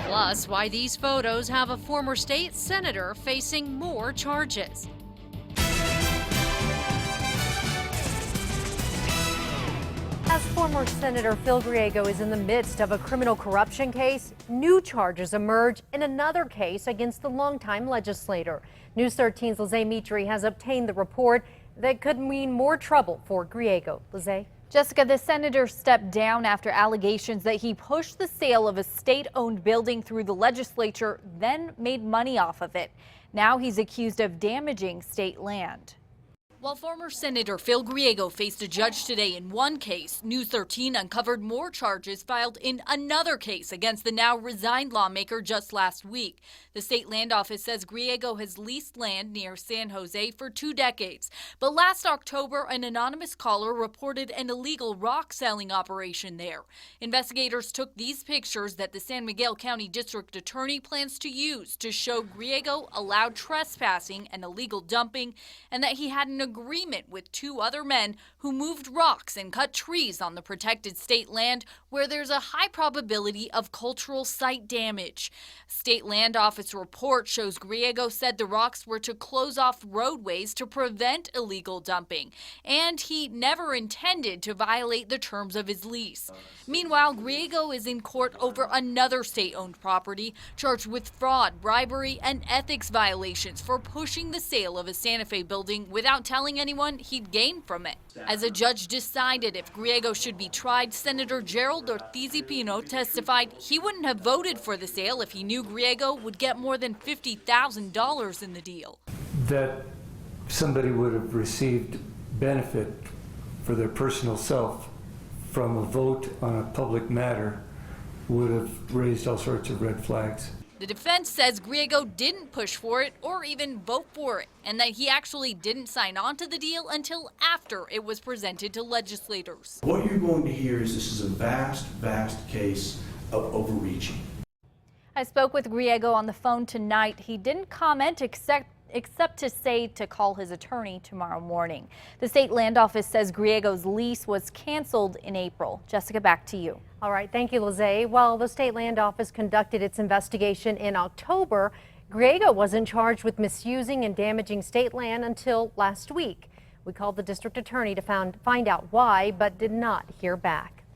Plus, why these photos have a former state senator facing more charges. As former Senator Phil Griego is in the midst of a criminal corruption case, new charges emerge in another case against the longtime legislator. News 13's Lizzie Mitri has obtained the report that could mean more trouble for Griego. Lizzie? Jessica, the senator stepped down after allegations that he pushed the sale of a state-owned building through the legislature, then made money off of it. Now he's accused of damaging state land. While former Senator Phil Griego faced a judge today in one case, News 13 uncovered more charges filed in another case against the now resigned lawmaker just last week. The state land office says Griego has leased land near San Jose for 2 decades. But last October, an anonymous caller reported an illegal rock selling operation there. Investigators took these pictures that the San Miguel County District Attorney plans to use to show Griego allowed trespassing and illegal dumping, and that he had an agreement with 2 other men who moved rocks and cut trees on the protected state land where there's a high probability of cultural site damage. State land office report shows Griego said the rocks were to close off roadways to prevent illegal dumping, and he never intended to violate the terms of his lease. Meanwhile, Griego is in court over another state-owned property, charged with fraud, bribery, and ethics violations for pushing the sale of a Santa Fe building without telling anyone he'd gain from it. As a judge decided if Griego should be tried, Senator Gerald Ortiz-Pino testified he wouldn't have voted for the sale if he knew Griego would get more than $50,000 in the deal. That somebody would have received benefit for their personal self from a vote on a public matter would have raised all sorts of red flags. The defense says Griego didn't push for it or even vote for it, and that he actually didn't sign on to the deal until after it was presented to legislators. What you're going to hear is this is a vast, vast case of overreaching. I spoke with Griego on the phone tonight. He didn't comment except to say to call his attorney tomorrow morning. The state land office says Griego's lease was canceled in April. Jessica, back to you. All right, thank you, Lizzie. While the state land office conducted its investigation in October, Griego wasn't charged with misusing and damaging state land until last week. We called the district attorney to find out why, but did not hear back.